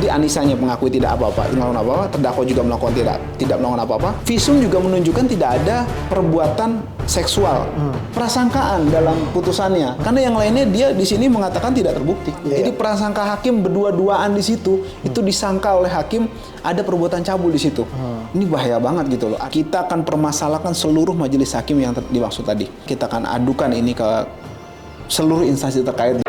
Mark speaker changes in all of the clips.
Speaker 1: Jadi Anisanya mengakui tidak melakukan apa-apa, terdakwa juga melakukan tidak melakukan apa-apa. Visum juga menunjukkan tidak ada perbuatan seksual, prasangkaan dalam putusannya. Karena yang lainnya dia di sini mengatakan tidak terbukti. Jadi prasangka hakim berdua-duaan di situ itu disangka oleh hakim ada perbuatan cabul di situ. Ini bahaya banget gitu loh. Kita akan permasalahkan seluruh majelis hakim yang dimaksud tadi. Kita akan adukan ini ke seluruh instansi terkait.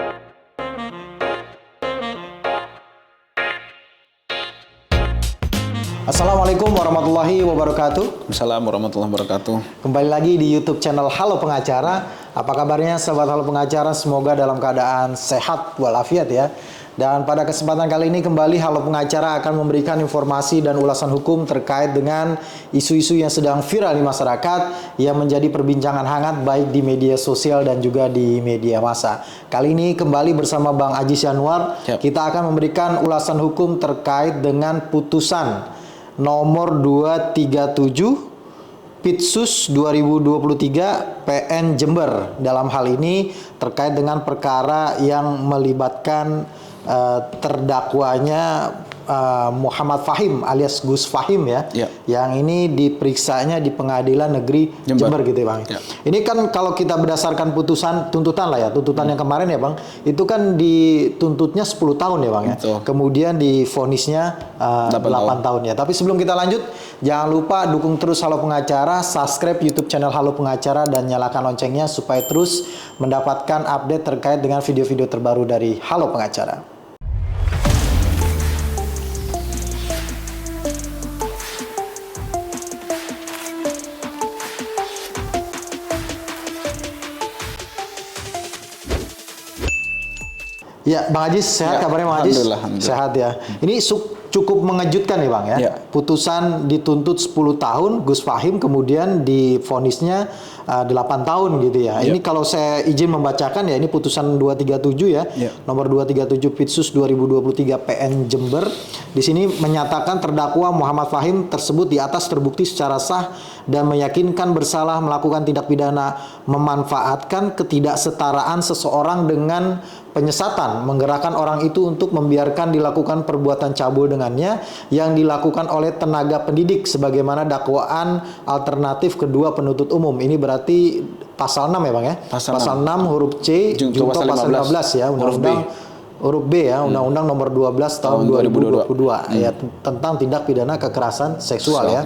Speaker 2: Assalamualaikum warahmatullahi wabarakatuh.
Speaker 1: Assalamualaikum warahmatullahi wabarakatuh.
Speaker 2: Kembali lagi di YouTube channel Halo Pengacara. Apa kabarnya sahabat Halo Pengacara? Semoga dalam keadaan sehat walafiat ya. Dan pada kesempatan kali ini kembali Halo Pengacara akan memberikan informasi dan ulasan hukum terkait dengan isu-isu yang sedang viral di masyarakat yang menjadi perbincangan hangat baik di media sosial dan juga di media massa. Kali ini kembali bersama Bang Ajis Yanuar, kita akan memberikan ulasan hukum terkait dengan putusan nomor 237 Pitsus 2023 PN Jember. Dalam hal ini terkait dengan perkara yang melibatkan terdakwanya Muhammad Fahim alias Gus Fahim ya, yang ini diperiksanya di Pengadilan Negeri Jember gitu ya Bang. Ini kan kalau kita berdasarkan tuntutan lah ya, tuntutan yang kemarin ya Bang, itu kan dituntutnya 10 tahun ya Bang ya. Kemudian divonisnya 8 tahun ya. Tapi sebelum kita lanjut, jangan lupa dukung terus Halo Pengacara, subscribe YouTube channel Halo Pengacara dan nyalakan loncengnya supaya terus mendapatkan update terkait dengan video-video terbaru dari Halo Pengacara. Ya, Bang Ajis, sehat kabarnya Bang Ajis?
Speaker 1: Alhamdulillah.
Speaker 2: Sehat ya. Ini cukup mengejutkan nih Bang ya. Putusan dituntut 10 tahun, Gus Fahim kemudian divonisnya 8 tahun gitu ya. Ini kalau saya izin membacakan ya, ini putusan 237 ya. Nomor 237 Pitsus 2023 PN Jember. Di sini menyatakan terdakwa Muhammad Fahim tersebut di atas terbukti secara sah dan meyakinkan bersalah melakukan tindak pidana memanfaatkan ketidaksetaraan seseorang dengan penyesatan, menggerakkan orang itu untuk membiarkan dilakukan perbuatan cabul dengannya yang dilakukan oleh tenaga pendidik sebagaimana dakwaan alternatif kedua penuntut umum. Ini berarti pasal 6 ya Bang ya? Pasal 6 huruf C junto pasal 15 ya, undang-undang huruf B ya, Undang-Undang nomor 12 tahun 2022 ya, tentang tindak pidana kekerasan seksual ya.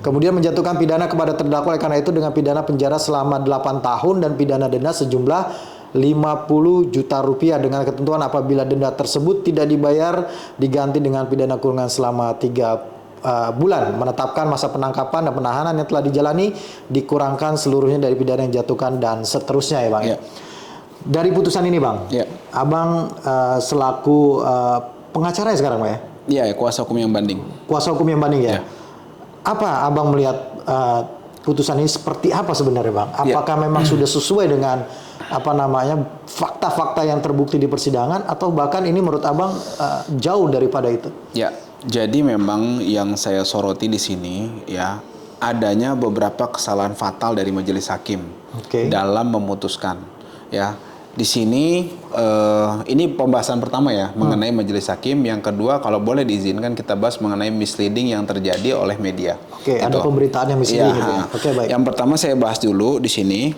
Speaker 2: Kemudian menjatuhkan pidana kepada terdakwa karena itu dengan pidana penjara selama 8 tahun dan pidana denda sejumlah 50 juta rupiah dengan ketentuan apabila denda tersebut tidak dibayar diganti dengan pidana kurungan selama 3 bulan, menetapkan masa penangkapan dan penahanan yang telah dijalani dikurangkan seluruhnya dari pidana yang dijatuhkan dan seterusnya ya Bang. Dari putusan ini Bang, Abang selaku pengacara ya sekarang Bang ya? Iya,
Speaker 1: kuasa hukum yang banding.
Speaker 2: Kuasa hukum yang banding ya. Apa Abang melihat putusan ini seperti apa sebenarnya Bang? Apakah memang sudah sesuai dengan fakta-fakta yang terbukti di persidangan atau bahkan ini menurut Abang jauh daripada itu?
Speaker 1: Ya, jadi memang yang saya soroti di sini ya, adanya beberapa kesalahan fatal dari majelis hakim dalam memutuskan ya. Di sini ini pembahasan pertama ya mengenai majelis hakim. Yang kedua, kalau boleh diizinkan kita bahas mengenai misleading yang terjadi oleh media.
Speaker 2: Ada pemberitaan yang misleading gitu ya. Baik.
Speaker 1: Yang pertama saya bahas dulu di sini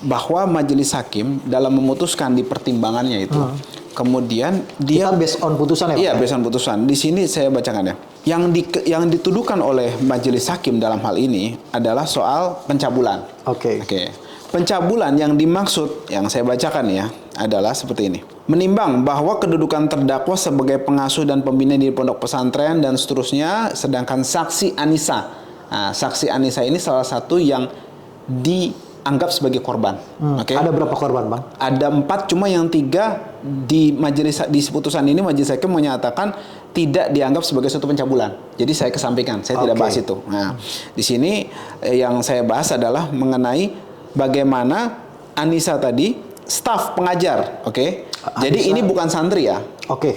Speaker 1: bahwa majelis hakim dalam memutuskan di pertimbangannya itu kemudian dia
Speaker 2: based on putusan ya Pak?
Speaker 1: Iya, based on putusan. Di sini saya bacakan ya. Yang dituduhkan oleh majelis hakim dalam hal ini adalah soal pencabulan. Pencabulan yang dimaksud, yang saya bacakan ya, adalah seperti ini. Menimbang bahwa kedudukan terdakwa sebagai pengasuh dan pembina di pondok pesantren dan seterusnya, sedangkan saksi Anissa. Nah, saksi Anissa ini salah satu yang dianggap sebagai korban.
Speaker 2: Ada berapa korban Bang?
Speaker 1: Ada 4, cuma yang 3 di putusan ini majelis hakim menyatakan tidak dianggap sebagai suatu pencabulan. Jadi saya kesampingkan, saya tidak bahas itu. Nah, di sini yang saya bahas adalah mengenai bagaimana Anissa tadi staf pengajar, Jadi ini bukan santri ya,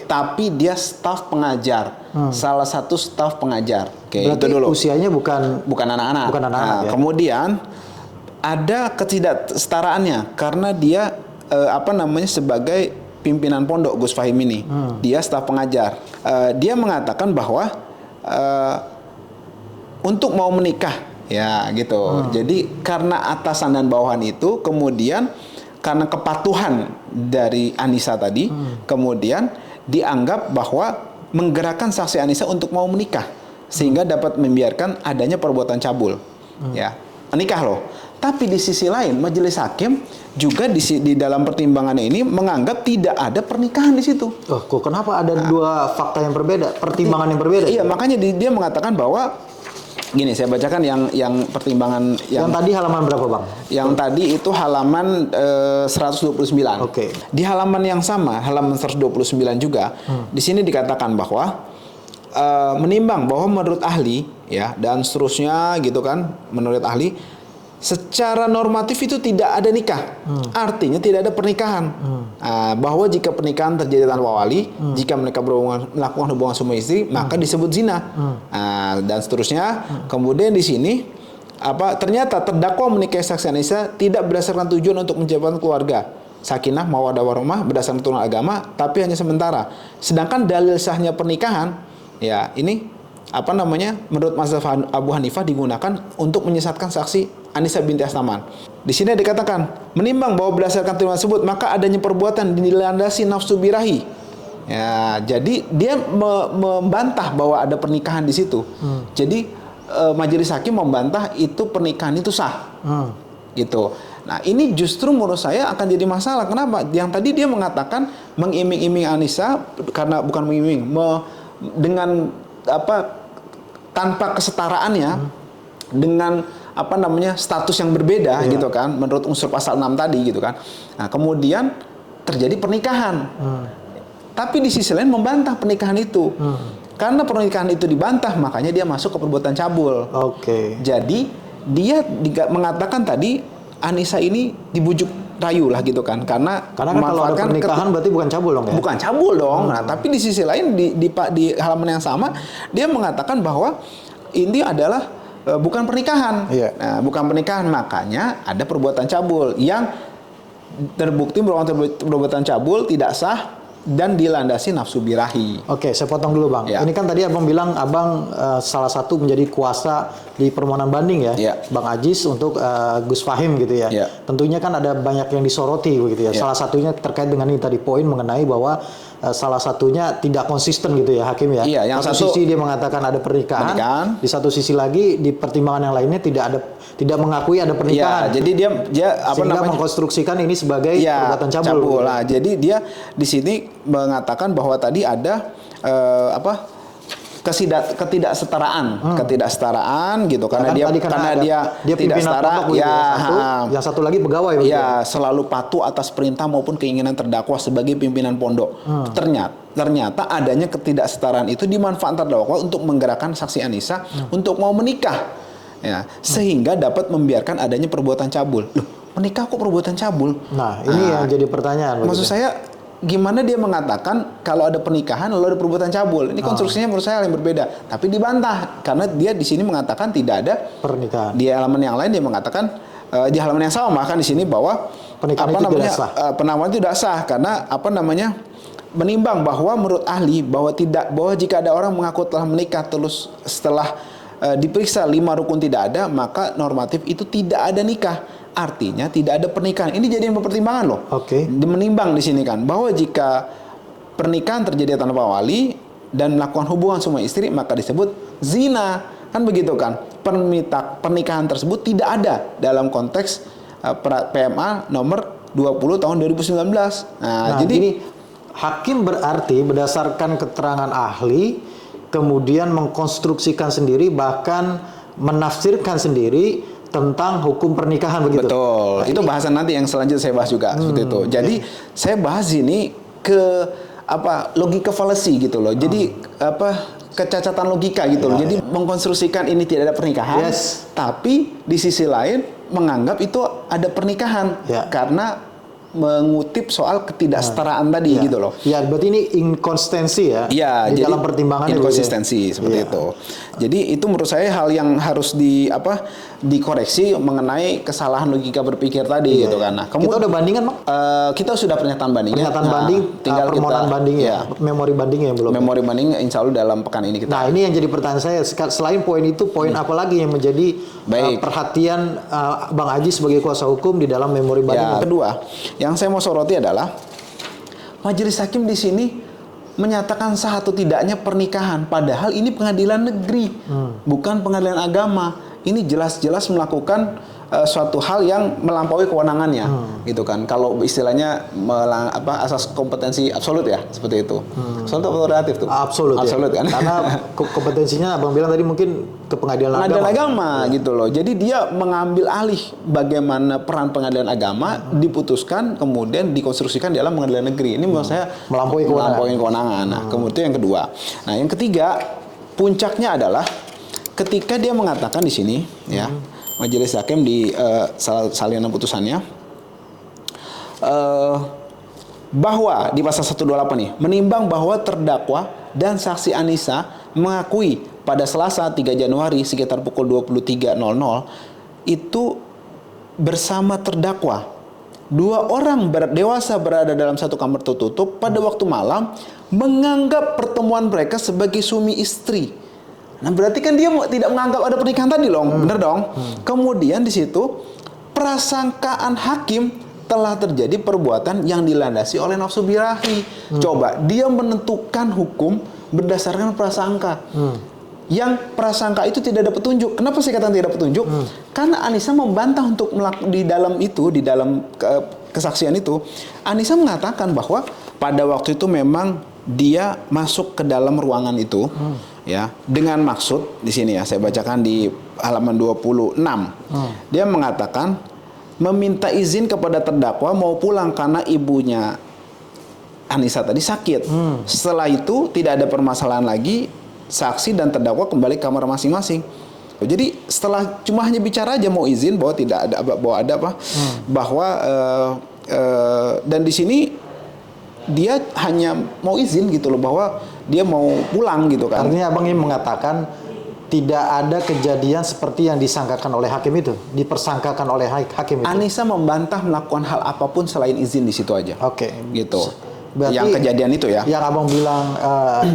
Speaker 1: tapi dia staf pengajar, salah satu staf pengajar.
Speaker 2: Berarti itu dulu. Usianya bukan
Speaker 1: anak-anak.
Speaker 2: Ya.
Speaker 1: Kemudian ada ketidaksetaraannya karena dia sebagai pimpinan pondok Gus Fahim ini. Dia staf pengajar. Dia mengatakan bahwa untuk mau menikah, ya gitu. Jadi karena atasan dan bawahan itu, kemudian karena kepatuhan dari Anissa tadi, kemudian dianggap bahwa menggerakkan saksi Anissa untuk mau menikah, sehingga dapat membiarkan adanya perbuatan cabul, ya, menikah loh. Tapi di sisi lain, majelis hakim juga di dalam pertimbangannya ini menganggap tidak ada pernikahan di situ.
Speaker 2: Oh, kok kenapa ada dua fakta yang berbeda, pertimbangan yang berbeda?
Speaker 1: Iya, makanya dia mengatakan bahwa gini, saya bacakan yang pertimbangan
Speaker 2: yang tadi halaman berapa, Bang?
Speaker 1: Yang tadi itu halaman 129.
Speaker 2: Oke.
Speaker 1: Di halaman yang sama, halaman 129 juga, di sini dikatakan bahwa menimbang bahwa menurut ahli, ya, dan seterusnya gitu kan, menurut ahli secara normatif itu tidak ada nikah, artinya tidak ada pernikahan. Bahwa jika pernikahan terjadi tanpa wali, jika mereka melakukan hubungan suami istri, maka disebut zina, dan seterusnya. Kemudian di sini ternyata terdakwa menikahi saksi Anissa tidak berdasarkan tujuan untuk menciptakan keluarga, sakinah mawaddah warahmah berdasarkan tuntunan agama, tapi hanya sementara. Sedangkan dalil sahnya pernikahan, ya ini menurut mazhab Abu Hanifah digunakan untuk menyesatkan saksi Anissa binti Asnaman. Di sini dikatakan menimbang bahwa berdasarkan tuntunan tersebut maka adanya perbuatan dilandasi nafsu birahi. Ya, jadi dia membantah bahwa ada pernikahan di situ. Jadi majelis hakim membantah itu pernikahan itu sah. Gitu. Nah, ini justru menurut saya akan jadi masalah. Kenapa? Yang tadi dia mengatakan mengiming-iming Anissa karena bukan mengiming, dengan tanpa kesetaraannya dengan status yang berbeda, gitu kan, menurut unsur pasal 6 tadi, gitu kan. Nah, kemudian terjadi pernikahan. Tapi di sisi lain membantah pernikahan itu. Karena pernikahan itu dibantah, makanya dia masuk ke perbuatan cabul. Jadi dia mengatakan tadi Anissa ini dibujuk rayu lah, gitu kan, karena
Speaker 2: kan kalau ada pernikahan berarti bukan cabul dong, ya?
Speaker 1: Bukan cabul dong. Nah, tapi di sisi lain di halaman yang sama dia mengatakan bahwa ini adalah bukan pernikahan. Nah, bukan pernikahan, makanya ada perbuatan cabul yang terbukti merupakan perbuatan cabul tidak sah dan dilandasi nafsu birahi.
Speaker 2: Oke, saya potong dulu, Bang. Ini kan tadi Abang bilang Abang salah satu menjadi kuasa di permohonan banding, ya, Bang Ajis untuk Gus Fahim, gitu ya. Tentunya kan ada banyak yang disoroti, begitu ya. Salah satunya terkait dengan ini tadi, poin mengenai bahwa salah satunya tidak konsisten, gitu ya, hakim, ya.
Speaker 1: Yang
Speaker 2: satu sisi dia mengatakan ada pernikahan, di satu sisi lagi di pertimbangan yang lainnya tidak mengakui ada pernikahan.
Speaker 1: Jadi dia
Speaker 2: sehingga mengkonstruksikan ini sebagai perbuatan cabul.
Speaker 1: Lah, jadi dia di sini mengatakan bahwa tadi ada ketidaksetaraan gitu, karena dia tidak setara,
Speaker 2: yang satu lagi pegawai,
Speaker 1: selalu patuh atas perintah maupun keinginan terdakwa sebagai pimpinan pondok. Ternyata adanya ketidaksetaraan itu dimanfaatkan terdakwa untuk menggerakkan saksi Anissa untuk mau menikah, ya, sehingga dapat membiarkan adanya perbuatan cabul. Loh, menikah kok perbuatan cabul?
Speaker 2: Nah, ini yang jadi pertanyaan.
Speaker 1: Maksud saya, gimana dia mengatakan kalau ada pernikahan lalu ada perbuatan cabul? Ini konstruksinya menurut saya yang berbeda. Tapi dibantah karena dia di sini mengatakan tidak ada
Speaker 2: pernikahan.
Speaker 1: Di halaman yang lain dia mengatakan di halaman yang sama bahkan di sini bahwa
Speaker 2: pernikahan itu tidak sah.
Speaker 1: Penamaan itu tidak sah karena menimbang bahwa menurut ahli bahwa jika ada orang mengaku telah menikah terus setelah diperiksa 5 rukun tidak ada, maka normatif itu tidak ada nikah. Artinya tidak ada pernikahan. Ini jadi pertimbangan loh. Menimbang di sini kan bahwa jika pernikahan terjadi tanpa wali dan melakukan hubungan suami istri maka disebut zina. Kan begitu kan? Pernikahan tersebut tidak ada dalam konteks PMA nomor 20 tahun 2019.
Speaker 2: Nah, jadi ini hakim berarti berdasarkan keterangan ahli kemudian mengkonstruksikan sendiri, bahkan menafsirkan sendiri tentang hukum pernikahan, begitu.
Speaker 1: Betul. Itu bahasan nanti yang selanjutnya saya bahas juga seperti itu. Jadi saya bahas ini ke logika fallacy gitu loh. Jadi kecacatan logika gitu loh. Jadi mengkonstruksikan ini tidak ada pernikahan, tapi di sisi lain menganggap itu ada pernikahan karena mengutip soal ketidaksetaraan tadi gitu loh.
Speaker 2: Ya, berarti ini inkonsistensi ya.
Speaker 1: Iya,
Speaker 2: di
Speaker 1: jadi
Speaker 2: dalam pertimbangan
Speaker 1: inkonsistensi seperti itu. Jadi itu menurut saya hal yang harus dikoreksi mengenai kesalahan logika berpikir tadi gitu kan. Nah,
Speaker 2: kita udah bandingan, Mak?
Speaker 1: Kita sudah pernyataan banding.
Speaker 2: Pernyataan banding, tinggal permohonan banding ya. Memori bandingnya yang belum.
Speaker 1: Memori banding insya Allah dalam pekan ini kita.
Speaker 2: Nah, ini yang jadi pertanyaan saya. Selain poin itu, poin apa lagi yang menjadi perhatian Bang Aji sebagai kuasa hukum di dalam memori banding?
Speaker 1: Kedua, yang saya mau soroti adalah majelis hakim di sini menyatakan sah atau tidaknya pernikahan, padahal ini pengadilan negeri, bukan pengadilan agama. Ini jelas-jelas melakukan suatu hal yang melampaui kewenangannya, gitu kan. Kalau istilahnya asas kompetensi absolut ya, seperti itu. Absolut atau relatif tuh?
Speaker 2: Absolut ya.
Speaker 1: Kan?
Speaker 2: Karena kompetensinya Abang bilang tadi mungkin ke pengadilan
Speaker 1: agama gitu loh. Jadi dia mengambil alih bagaimana peran pengadilan agama diputuskan kemudian dikonstruksikan dalam pengadilan negeri. Ini menurut saya melampaui kewenangan. Nah, kemudian yang kedua. Nah, yang ketiga, puncaknya adalah ketika dia mengatakan di sini ya, majelis hakim di salinan putusannya bahwa di pasal 128 nih, menimbang bahwa terdakwa dan saksi Anissa mengakui pada Selasa 3 Januari sekitar pukul 23.00 itu bersama terdakwa. Dua orang dewasa berada dalam satu kamar tertutup pada waktu malam, menganggap pertemuan mereka sebagai suami istri. Nah, berarti kan dia tidak menganggap ada pernikahan tadi loh, bener dong? Kemudian di situ prasangkaan hakim telah terjadi perbuatan yang dilandasi oleh nafsu birahi. Coba dia menentukan hukum berdasarkan prasangka. Yang prasangka itu tidak ada petunjuk. Kenapa saya katakan tidak ada petunjuk? Karena Anissa membantah untuk di dalam kesaksian itu, Anissa mengatakan bahwa pada waktu itu memang dia masuk ke dalam ruangan itu, ya, dengan maksud di sini ya, saya bacakan di halaman 26. Dia mengatakan meminta izin kepada terdakwa mau pulang karena ibunya Anissa tadi sakit. Setelah itu tidak ada permasalahan lagi, saksi dan terdakwa kembali ke kamar masing-masing. Jadi setelah cuma hanya bicara aja mau izin bahwa tidak ada bahwa dan di sini dia hanya mau izin gitu loh, bahwa dia mau pulang gitu kan.
Speaker 2: Artinya Abang ingin mengatakan tidak ada kejadian seperti yang disangkakan oleh hakim itu, dipersangkakan oleh hakim itu.
Speaker 1: Anissa membantah melakukan hal apapun selain izin di situ aja.
Speaker 2: Oke.
Speaker 1: Gitu.
Speaker 2: Berarti
Speaker 1: yang kejadian itu ya.
Speaker 2: Yang Abang bilang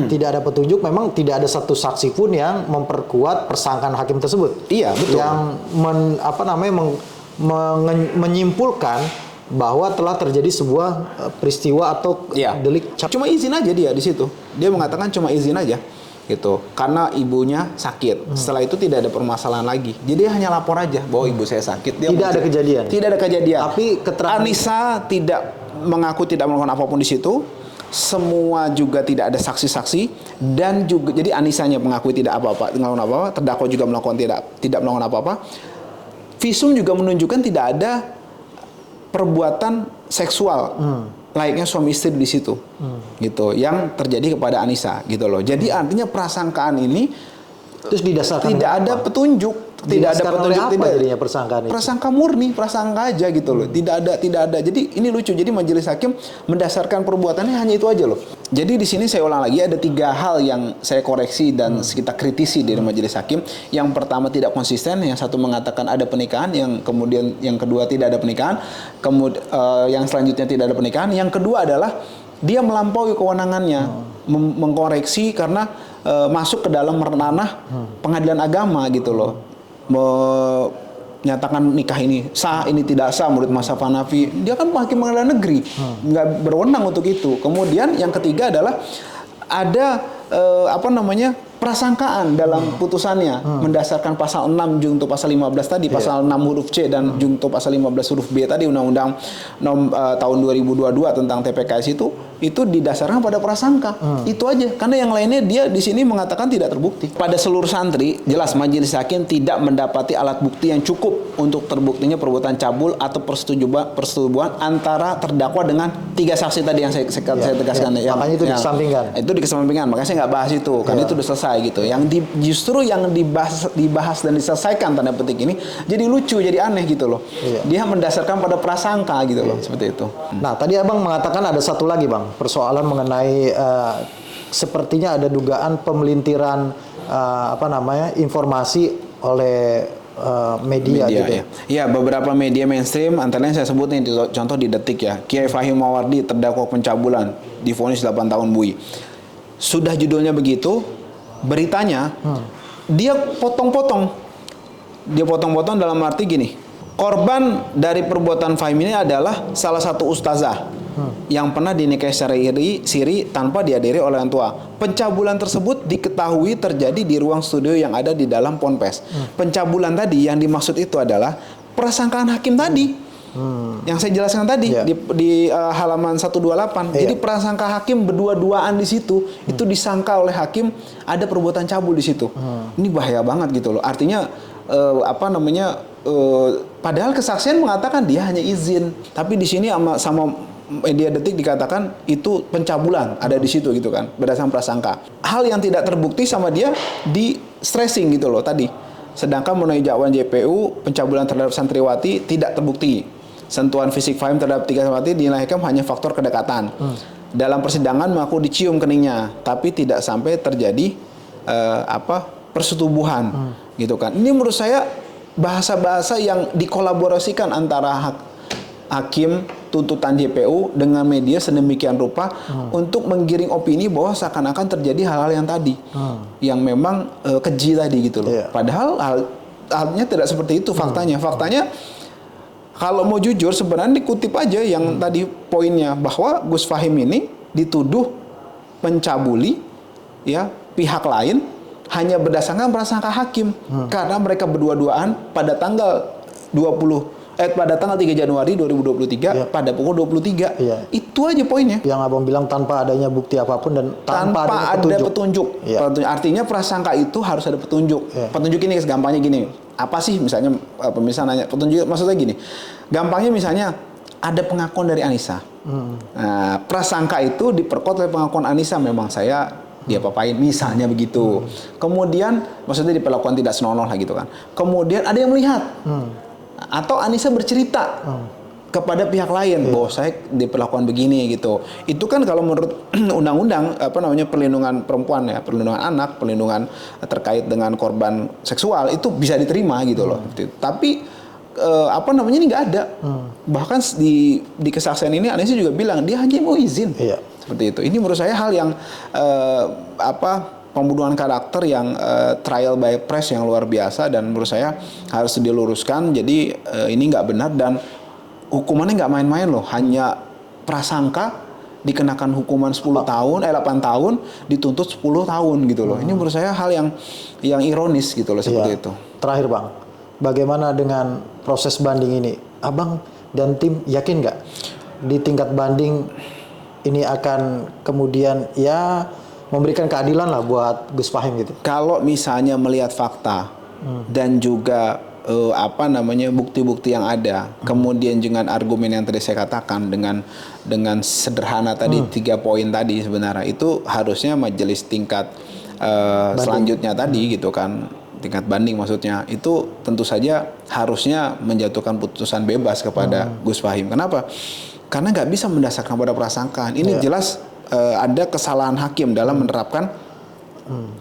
Speaker 2: tidak ada petunjuk, memang tidak ada satu saksi pun yang memperkuat persangkaan hakim tersebut.
Speaker 1: Iya, betul.
Speaker 2: Yang menyimpulkan bahwa telah terjadi sebuah peristiwa atau delik.
Speaker 1: Cuma izin aja dia di situ. Dia mengatakan cuma izin aja gitu. Karena ibunya sakit. Setelah itu tidak ada permasalahan lagi. Jadi dia hanya lapor aja bahwa ibu saya sakit. Dia
Speaker 2: tidak ada kejadian.
Speaker 1: Tidak ada kejadian.
Speaker 2: Tapi keterangan
Speaker 1: Anissa tidak mengaku tidak melakukan apapun di situ. Semua juga tidak ada saksi-saksi dan juga jadi Anissanya mengakui tidak melakukan apa-apa, terdakwa juga melakukan tidak melakukan apa-apa. Visum juga menunjukkan tidak ada perbuatan seksual layaknya suami istri di situ, gitu, yang terjadi kepada Anissa, gitu loh. Jadi artinya prasangkaan ini
Speaker 2: terus didasarkan
Speaker 1: tidak ada petunjuk, tidak ada petunjuk,
Speaker 2: tidak jadinya persangkaan itu.
Speaker 1: Prasangka murni, prasangka aja gitu loh. Tidak ada. Jadi ini lucu. Jadi majelis hakim mendasarkan perbuatannya hanya itu aja loh. Jadi di sini saya ulang lagi ada 3 hal yang saya koreksi dan kita kritisi dari majelis hakim. Yang pertama tidak konsisten, yang satu mengatakan ada pernikahan, yang kemudian yang kedua tidak ada pernikahan, kemudian yang selanjutnya tidak ada pernikahan. Yang kedua adalah dia melampaui kewenangannya, mengkoreksi karena masuk ke dalam ranah pengadilan agama gitu loh. Menyatakan nikah ini sah, ini tidak sah menurut mazhab Hanafi. Dia kan hakim pengadilan negeri, nggak berwenang untuk itu. Kemudian yang ketiga adalah ada prasangkaan dalam putusannya mendasarkan pasal 6 junto pasal 15 tadi, pasal 6 huruf C dan junto pasal 15 huruf B tadi Undang-Undang tahun 2022 tentang TPKS itu didasarkan pada prasangka. Itu aja. Karena yang lainnya dia di sini mengatakan tidak terbukti. Pada seluruh santri, jelas majelis hakim tidak mendapati alat bukti yang cukup untuk terbuktinya perbuatan cabul atau persetubuhan antara terdakwa dengan 3 saksi tadi yang saya tegaskan.
Speaker 2: Makanya itu dikesampingkan.
Speaker 1: Itu dikesampingkan. Makanya saya nggak bahas itu. Karena itu sudah selesai. selesai gitu. Justru yang dibahas dan diselesaikan tanda petik ini jadi lucu, jadi aneh gitu loh. Dia mendasarkan pada prasangka gitu loh, seperti itu.
Speaker 2: Nah, tadi Abang mengatakan ada satu lagi Bang, persoalan mengenai sepertinya ada dugaan pemelintiran informasi oleh media gitu.
Speaker 1: Ya, beberapa media mainstream, antara lain saya sebut nih contoh di Detik ya. Kiai Fahim Mawardi terdakwa pencabulan, divonis 8 tahun bui. Sudah judulnya begitu, beritanya dia potong-potong. Dia potong-potong dalam arti gini. Korban dari perbuatan Fahim ini adalah salah satu ustazah yang pernah dinikahi secara siri tanpa dihadiri oleh orang tua. Pencabulan tersebut diketahui terjadi di ruang studio yang ada di dalam Ponpes. Pencabulan tadi yang dimaksud itu adalah prasangkaan hakim tadi. Yang saya jelaskan tadi di halaman 128. Jadi prasangka hakim berdua-duaan di situ, itu disangka oleh hakim ada perbuatan cabul di situ. Ini bahaya banget gitu loh. Artinya padahal kesaksian mengatakan dia hanya izin, tapi di sini sama media Detik dikatakan itu pencabulan ada di situ gitu kan, berdasarkan prasangka. Hal yang tidak terbukti sama dia di stressing gitu loh tadi. Sedangkan mengenai dakwaan JPU pencabulan terhadap santriwati tidak terbukti. Sentuhan fisik Fahim terhadap 3 santriwati dinilaikan hanya faktor kedekatan. Dalam persidangan mengaku dicium keningnya, tapi tidak sampai terjadi persetubuhan gitu kan. Ini menurut saya bahasa-bahasa yang dikolaborasikan antara hakim tuntutan JPU dengan media sedemikian rupa untuk menggiring opini bahwa seakan-akan terjadi hal-hal yang tadi yang memang keji tadi gitu loh. Padahal halnya tidak seperti itu faktanya. Faktanya kalau mau jujur sebenarnya dikutip aja yang tadi poinnya bahwa Gus Fahim ini dituduh mencabuli ya pihak lain hanya berdasarkan prasangka hakim karena mereka berdua-duaan pada tanggal 3 Januari 2023 pada pukul 23. Itu aja poinnya.
Speaker 2: Yang Abang bilang tanpa adanya bukti apapun dan tanpa
Speaker 1: ada petunjuk. Artinya prasangka itu harus ada petunjuk. Petunjuk ini gampangnya gini. Apa sih misalnya pemirsa nanya petunjuk maksudnya gini. Gampangnya misalnya ada pengakuan dari Anissa. Nah, prasangka itu diperkuat oleh pengakuan Anissa, memang saya diapa-apain misalnya begitu. Kemudian maksudnya diperlakukan tidak senonoh lah gitu kan. Kemudian ada yang melihat. Atau Anissa bercerita kepada pihak lain bahwa saya diperlakukan begini gitu. Itu kan kalau menurut undang-undang perlindungan perempuan ya, perlindungan anak, perlindungan terkait dengan korban seksual itu bisa diterima gitu loh. Tapi ini nggak ada. Bahkan di kesaksian ini Anissa juga bilang dia hanya mau izin. Seperti itu. Ini menurut saya hal yang pembunuhan karakter yang trial by press yang luar biasa dan menurut saya harus diluruskan. Jadi ini nggak benar dan hukumannya nggak main-main loh. Hanya prasangka dikenakan hukuman 8 tahun dituntut 10 tahun gitu loh. Ini menurut saya hal yang ironis gitu loh seperti itu.
Speaker 2: Terakhir Bang, bagaimana dengan proses banding ini? Abang dan tim yakin nggak di tingkat banding ini akan kemudian memberikan keadilan lah buat Gus Fahim gitu?
Speaker 1: Kalau misalnya melihat fakta dan juga bukti-bukti yang ada, kemudian dengan argumen yang tadi saya katakan dengan sederhana tadi 3 poin tadi sebenarnya itu harusnya majelis tingkat selanjutnya tadi gitu kan, tingkat banding maksudnya itu tentu saja harusnya menjatuhkan putusan bebas kepada Gus Fahim. Kenapa? Karena nggak bisa mendasarkan pada prasangkaan. Ini jelas ada kesalahan hakim dalam menerapkan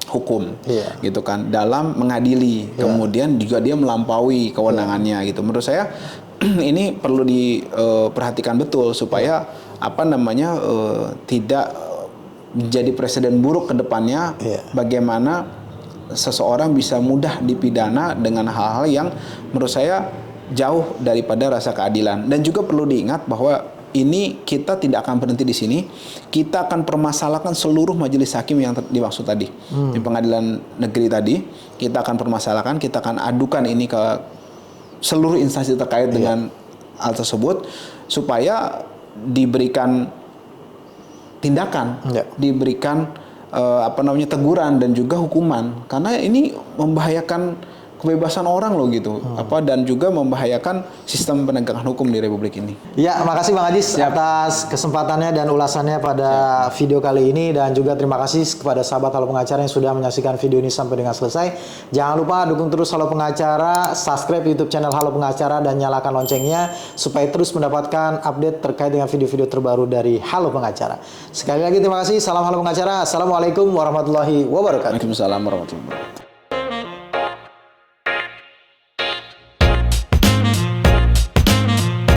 Speaker 1: hukum, gitu kan, dalam mengadili. Kemudian juga dia melampaui kewenangannya, gitu. Menurut saya ini perlu diperhatikan betul supaya tidak menjadi presiden buruk ke depannya. Bagaimana seseorang bisa mudah dipidana dengan hal-hal yang menurut saya jauh daripada rasa keadilan. Dan juga perlu diingat bahwa ini kita tidak akan berhenti di sini. Kita akan permasalahkan seluruh majelis hakim yang dimaksud tadi. Di pengadilan negeri tadi, kita akan permasalahkan, kita akan adukan ini ke seluruh instansi terkait dengan hal tersebut supaya diberikan tindakan, diberikan teguran dan juga hukuman. Karena ini membahayakan kebebasan orang loh gitu. Dan juga membahayakan sistem penegakan hukum di Republik ini.
Speaker 2: Ya, makasih Bang Ajis atas kesempatannya dan ulasannya pada video kali ini, dan juga terima kasih kepada sahabat Halo Pengacara yang sudah menyaksikan video ini sampai dengan selesai. Jangan lupa dukung terus Halo Pengacara, subscribe YouTube channel Halo Pengacara dan nyalakan loncengnya supaya terus mendapatkan update terkait dengan video-video terbaru dari Halo Pengacara. Sekali lagi terima kasih. Salam Halo Pengacara. Assalamualaikum warahmatullahi wabarakatuh.
Speaker 1: Waalaikumsalam warahmatullahi wabarakatuh.